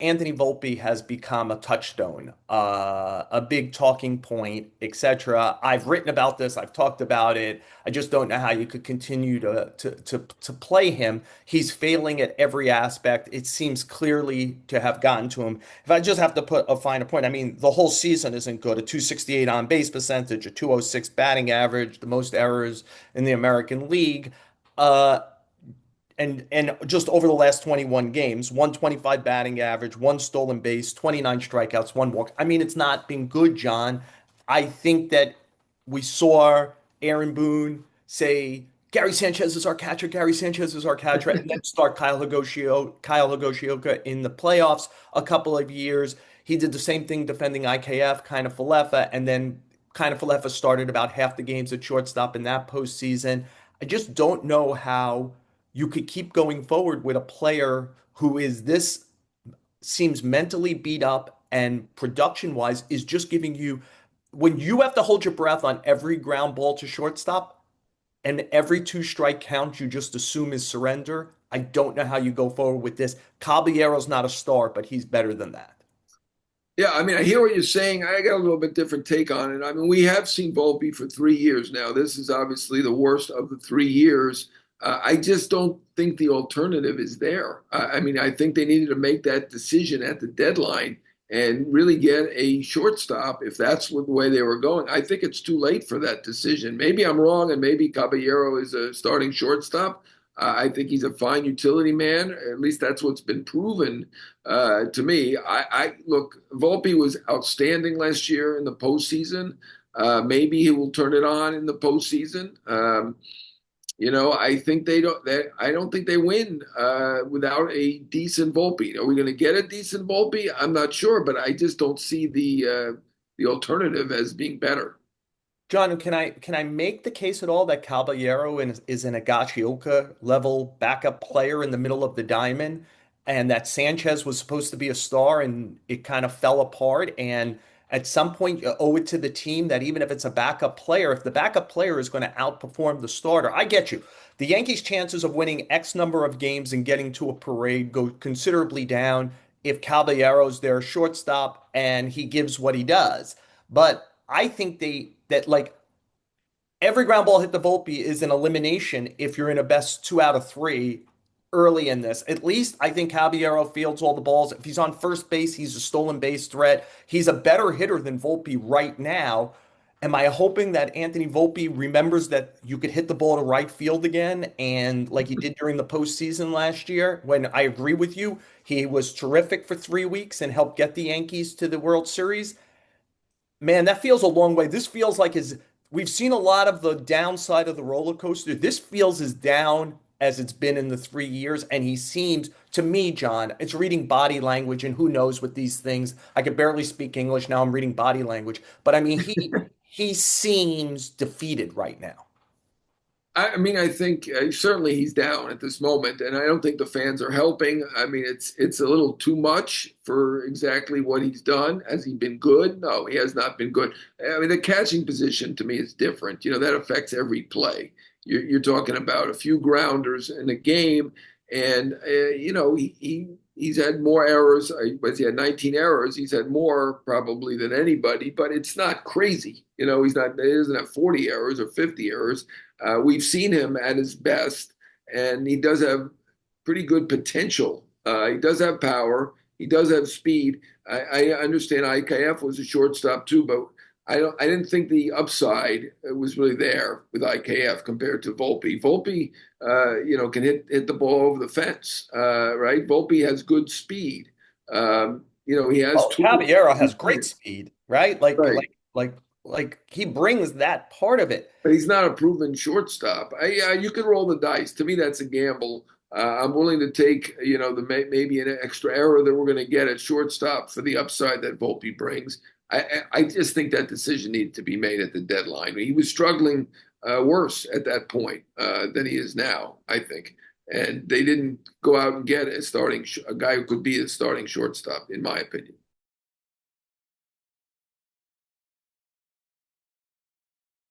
Anthony Volpe has become a touchstone, a big talking point, etc. I've written about this. I've talked about it. I just don't know how you could continue to play him. He's failing at every aspect. It seems clearly to have gotten to him. If I just have to put a finer point, I mean, the whole season isn't good. A 268 on base percentage, a 206 batting average, the most errors in the American League. Uh, and just over the last 21 games, 125 batting average, one stolen base, 29 strikeouts, one walk. I mean, it's not been good, John. I think that we saw Aaron Boone say, Gary Sanchez is our catcher, Gary Sanchez is our catcher, and then start Kyle Higashioka in the playoffs a couple of years. He did the same thing defending IKF, kind of Falefa, and then kind of Falefa started about half the games at shortstop in that postseason. I just don't know how you could keep going forward with a player who is this seems mentally beat up and production wise is just giving you when you have to hold your breath on every ground ball to shortstop and every two strike count you just assume is surrender. I don't know how you go forward with this. Caballero's not a star, but he's better than that. Yeah, I mean, I hear what you're saying. I got a little bit different take on it. I mean, we have seen Volpe for 3 years now. This is obviously the worst of the 3 years. I just don't think the alternative is there. I mean, I think they needed to make that decision at the deadline and really get a shortstop if that's the way they were going. I think it's too late for that decision. Maybe I'm wrong, and maybe Caballero is a starting shortstop. I think he's a fine utility man. At least that's what's been proven to me. I look, Volpe was outstanding last year in the postseason. Maybe he will turn it on in the postseason. I think they don't. I don't think they win without a decent Volpe. Are we going to get a decent Volpe? I'm not sure, but I just don't see the alternative as being better. John, can I make the case at all that Caballero is an Agachioka level backup player in the middle of the diamond, and that Sanchez was supposed to be a star and it kind of fell apart? And at some point, you owe it to the team that even if it's a backup player, if the backup player is going to outperform the starter, I get you. The Yankees' chances of winning X number of games and getting to a parade go considerably down if Caballero's their shortstop and he gives what he does. But I think that like every ground ball hit the Volpe is an elimination if you're in a best 2 out of 3 early in this. At least I think Caballero fields all the balls. If he's on first base, he's a stolen base threat. He's a better hitter than Volpe right now. Am I hoping that Anthony Volpe remembers that you could hit the ball to right field again and like he did during the postseason last year? When I agree with you, he was terrific for 3 weeks and helped get the Yankees to the World Series. Man, that feels a long way. This feels like his. We've seen a lot of the downside of the roller coaster. This feels as down as it's been in the 3 years, and he seems to me, John, it's reading body language, and who knows with these things. I could barely speak English now. I'm reading body language, but I mean, he seems defeated right now. I mean, I think certainly he's down at this moment, and I don't think the fans are helping. I mean, it's a little too much for exactly what he's done. Has he been good? No, he has not been good. I mean, the catching position to me is different. That affects every play. You're talking about a few grounders in a game, and he's had more errors. He had 19 errors. He's had more probably than anybody, but it's not crazy. He doesn't have 40 errors or 50 errors. We've seen him at his best, and he does have pretty good potential. He does have power. He does have speed. I understand IKF was a shortstop too, but I didn't think the upside was really there with IKF compared to Volpe. Volpe, can hit the ball over the fence, right? Volpe has good speed. He has Well, tools. Caballero has great speed, right? Right. Like he brings that part of it. But he's not a proven shortstop. You could roll the dice. To me, that's a gamble. I'm willing to take, maybe an extra error that we're going to get at shortstop for the upside that Volpe brings. I just think that decision needed to be made at the deadline. He was struggling worse at that point than he is now, I think. And they didn't go out and get a guy who could be a starting shortstop, in my opinion.